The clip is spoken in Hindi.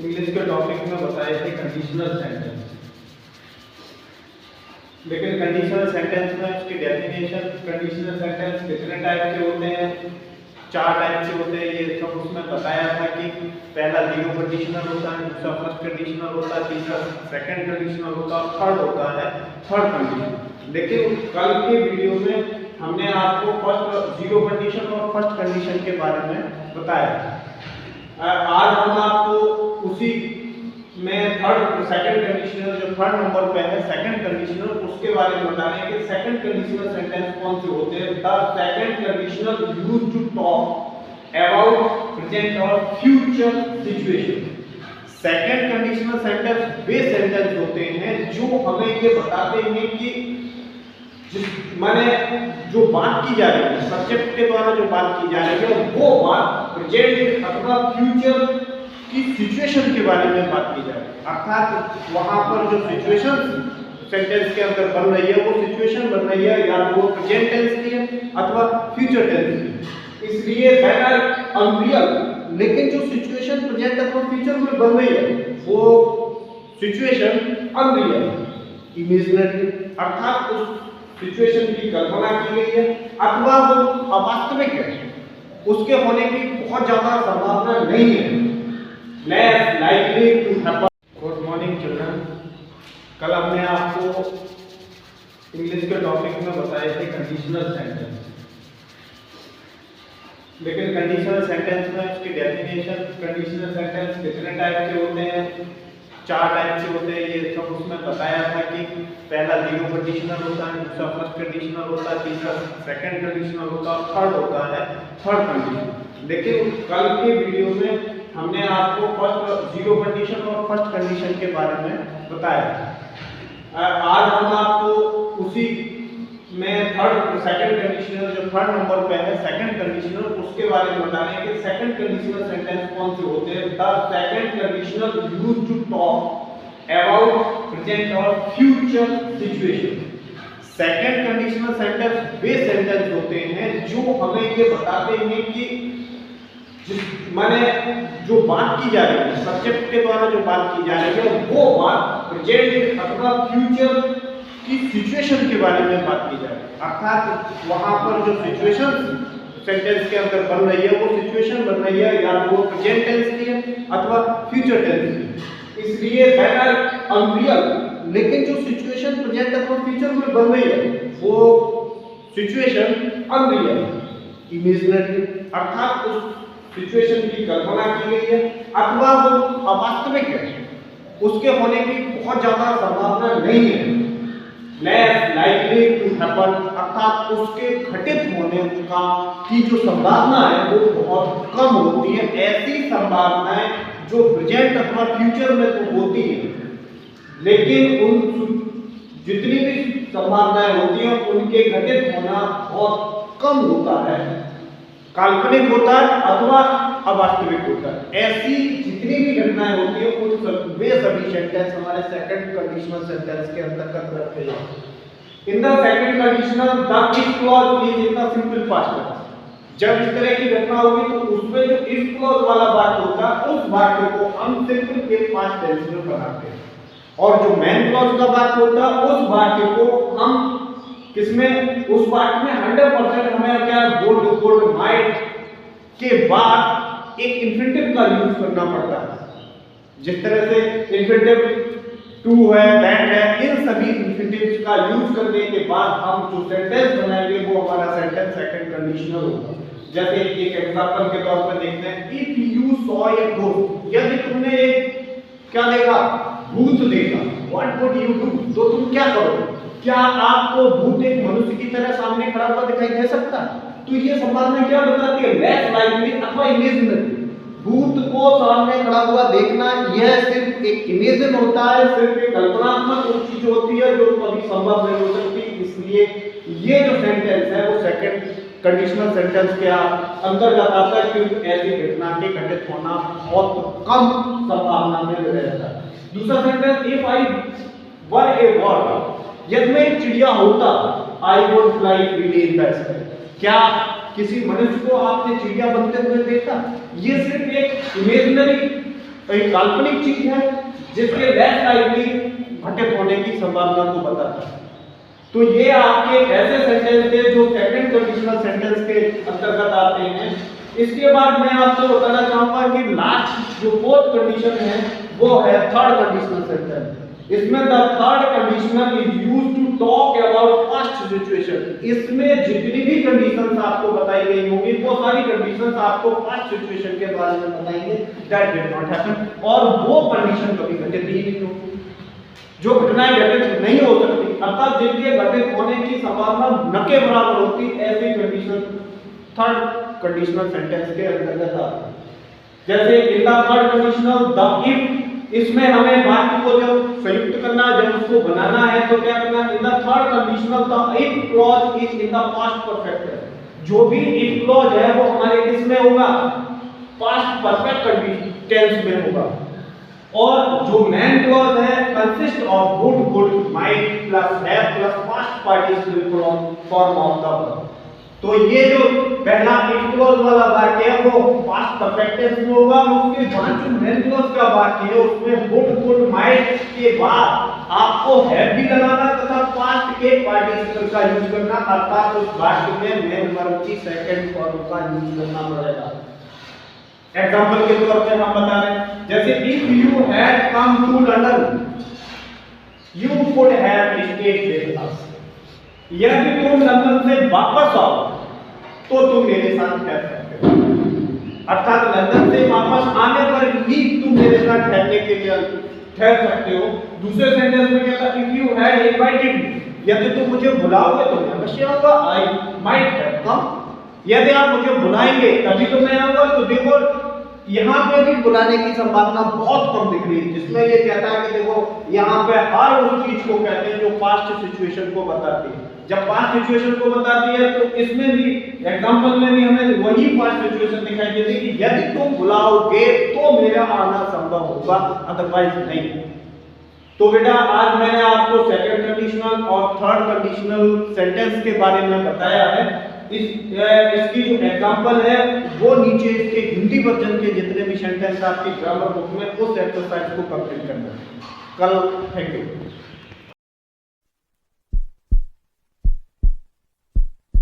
इंग्लिश के टॉपिक में बताए थे कंडीशनल सेंटेंस। लेकिन कंडीशनल सेंटेंस में उसकी डेफिनेशन, कंडीशनल सेंटेंस कितने टाइप के होते हैं, 4 टाइप के होते हैं। ये सब उसमें बताया था कि पहला जीरो कंडीशनल होता है, दूसरा फर्स्ट कंडीशनल होता है, तीसरा सेकंड कंडीशनल होता है, थर्ड होता है थर्ड कंडीशन। लेकिन कल के वीडियो में हमने आपको फर्स्ट जीरो कंडीशन और फर्स्ट कंडीशन के बारे में बताया। आज हम आपको उसी में थर्ड सेकंड कंडीशनल, जो थर्ड नंबर पे है सेकंड कंडीशनल, उसके बारे में बता रहे हैं कि सेकंड कंडीशनल सेंटेंस कौन से होते हैं। The second conditional used to talk about present और future situation. Second conditional sentence वे सेंटेंस होते हैं जो हमें ये बताते हैं कि माने जो बात की जा रही है, सब्जेक्ट के द्वारा जो बात की जा रही है, वो बात प्रेजेंट अथवा फ्यूचर की सिचुएशन के बारे में बात की जा रही है। अर्थात वहां पर जो सिचुएशन सेंटेंस के अंदर बन रही है, वो सिचुएशन बन रही है या वो प्रेजेंट टेंस की है अथवा फ्यूचर टेंस की। इसलिए दैट आर अनरियल, लेकिन जो सिचुएशन प्रेजेंट अथवा फ्यूचर में बन रही है वो सिचुएशन अनरियल, इमेजिनरी, अर्थात उस सिचुएशन की कल्पना की गई है अथवा वो अवास्तविक है, उसके होने की बहुत ज्यादा संभावना नहीं है, less likely to happen. Good morning children. कल हमने आपको इंग्लिश के टॉपिक में बताए थे कंडीशनल सेंटेंस। लेकिन कंडीशनल सेंटेंस में उसकी डेफिनेशन, कंडीशनल सेंटेंस कितने टाइप के होते हैं, 4 टाइप के होते हैं। ये सब उसमें बताया था कि पहला जीरो कंडीशनल होता है, दूसरा फर्स्ट कंडीशनल होता है, तीसरा सेकंड कंडीशनल होता है, थर्ड होता है थर्ड कंडीशन। लेकिन कल के वीडियो में हमने आपको फर्स्ट जीरो कंडीशन और फर्स्ट कंडीशन के बारे में बताया। आज हम आपको उसी में थर्ड सेकंड कंडीशनल, जो थर्ड नंबर पे है सेकंड कंडीशनल, उसके बारे में बता रहे हैं कि सेकंड कंडीशनल सेंटेंस कौन से होते हैं। The second conditional used to talk about present और future situation. Second conditional sentence वे सेंटेंस होते हैं जो हमें ये बताते हैं कि माने जो बात की जा रही है, सब्जेक्ट के द्वारा जो बात की जा रही है, वो बात प्रेजेंट अथवा फ्यूचर की सिचुएशन के बारे में बात की जा रही है। अर्थात वहां पर जो सिचुएशन सेंटेंस के अंदर बन रही है, वो सिचुएशन बन रही है या वो प्रेजेंट टेंस की है अथवा फ्यूचर टेंस की। इसलिए दैट आर अनरियल, लेकिन जो सिचुएशन प्रेजेंट अथवा फ्यूचर में बन रही है वो सिचुएशन अनरियल, इमेजिनरी, अर्थात उस सिचुएशन की कल्पना की गई है अथवा वो अवास्तविक है, उसके होने की बहुत ज्यादा संभावना नहीं है, लेस लाइकली टू हैपन, अर्थात उसके घटित होने का की जो संभावना है वो बहुत कम होती है। ऐसी संभावनाएं जो प्रेजेंट अथवा फ्यूचर में तो होती है, लेकिन उन जितनी भी संभावनाएं होती हैं उनके घटित होना बहुत कम होता है, काल्पनिक होता है अथवा अवास्तविक होता है। ऐसी जितनी भी घटनाएं होती है उन वे सभी सेंटेंस हमारे सेकंड कंडीशनल सेंटेंस के अंतर्गत रखे जाते हैं। In the second conditional the if clause is in the simple past tense. जब इस तरह की घटना होगी तो उसमें जो इफ क्लॉज वाला वाक्य होता है उस वाक्य को हम सिंपल के पास्ट टेंस में बनाते हैं, और जो मेन क्लॉज का वाक्य होता है उस वाक्य को हम किसमें, उस वाक्य में 100% हमें क्या गोल्ड माइट के बाद एक इंफिनिटिव का यूज करना पड़ता है। जिस तरह से इंफिनिटिव टू है, दैट है, इन सभी इंफिनिटिव्स का यूज करने के बाद हम जो सेंटेंस बनाएंगे वो हमारा सेंटेंस सेकंड कंडीशनल होगा। जैसे एक एग्जांपल के तौर पर देखते हैं, if you saw a ghost, यदि तुमने एक क्या देखा, भूत देखा, व्हाट वुड यू डू, तो तुम क्या करोगे? क्या आपको भूत एक मनुष्य की तरह सामने खड़ा हुआ दिखाई दे सकता है? तो ये संभावना क्या बताती है, लेस लाइकली अथवा इमेजिनरी। भूत को सामने खड़ा हुआ देखना यह सिर्फ एक इमेजिन होता है, सिर्फ एक कल्पनात्मक चीज होती है जो कभी संभव नहीं हो सकती। इसलिए ये जो सेंटेंस है वो सेकंड कंडीशनल सेंटेंस के अंतर्गत आता है, क्योंकि ऐसी घटना के घटित होना बहुत कम संभावना में रहता है। दूसरा sentence, if I were A bird, यदि मैं एक चिड़िया होता, I would fly freely in the sky. क्या किसी मनुष्य को आपने चिड़िया बनते हुए देखा? ये सिर्फ एक इमेजिनरी तो ये काल्पनिक चीज है जिसके लेस लाइकली घटित होने की संभावना को बताता है। तो ये आपके ऐसे सेंटेंस थे जो सेकंड कंडीशनल सेंटेंस के अंतर्गत आते हैं। इसके बाद मैं आपको बताना चाहूंगा कि लास्ट जो फोर्थ कंडीशन है वो है थर्ड कंडीशनल सेंटेंस। इसमें the third conditional is used to talk about past situation. इसमें जितनी भी कंडीशंस आपको बताई गई होंगी वो सारी कंडीशंस आपको पास्ट सिचुएशन के बारे में बताएंगे दैट डिड नॉट हैपन, और वो कंडीशन कभी घटित ही नहीं होगी, जो घटनाएं घटित नहीं हो सकती अर्थात जिनके घटित होने की संभावना न के बराबर होती, ऐसी कंडीशन थर्ड कंडीशनल सेंटेंस के अंतर्गत आती है। जैसे in the third conditional the if, इसमें हमें वाक्य को जब संयुक्त करना है, जब उसको बनाना है तो क्या करना है, in the third conditional the if clause is in the past perfect. जो भी इफ क्लॉज है वो हमारे किस में होगा, पास्ट परफेक्ट कंडीशन टेंस में होगा। और जो मेन क्लॉज है consist of would, would, might plus have plus past participle form of the verb. तो ये जो पहला इफ क्लॉज वाला वाक्य है वो पास्ट परफेक्ट टेंस में होगा, उसके बाद जो मेन क्लॉज का वाक्य है उसमें वुड, वुड, माइट के बाद आपको हैव भी लगाना तथा पास्ट के पार्टिसिपल का यूज करना, अर्थात उस वाक्य में मेन वर्ब की सेकंड फॉर्म का यूज करना पड़ेगा। एग्जांपल के तौर पे हम बता रहे हैं, जैसे if you had come to London you would have stayed with us. यदि तुम लंदन से वापस आओ तो तुम मेरे साथ ठहर सकते हो, अर्थात लंदन से वापस आने पर ही तुम मेरे साथ ठहरने के लिए ठहर सकते हो। दूसरे सेंटेंस में कहता है if you had invited me, यदि तुम मुझे बुलाओगे तो मैं अवश्य आऊंगा, आई माइट हैव कम। यदि आप मुझे बुलाएंगे तभी तो मैं आऊंगा। तो देखो यहाँ पे भी बुलाने की संभावना बहुत कम दिख रही है, जिसमें ये कहता है कि देखो यहाँ पे हर उस चीज को कहते हैं जो पास्ट सिचुएशन को बताती है। जब पास्ट सिचुएशन को बताती है तो इसमें भी एग्जांपल में भी हमें वही पास्ट सिचुएशन दिखाई देती है कि यदि तुम बुलाओगे तो मेरा आना संभव होगा, अदरवाइज नहीं। तो बेटा आज मैंने आपको सेकंड कंडीशनल और थर्ड कंडीशनल सेंटेंस के बारे में बताया है। इसकी जो एग्जांपल है वो नीचे इसके हिंदी वर्जन के जितने भी सेंटेंस आपकी ग्रामर बुक में उस एक्सरसाइज को कंप्लीट करना है कल। Thank you.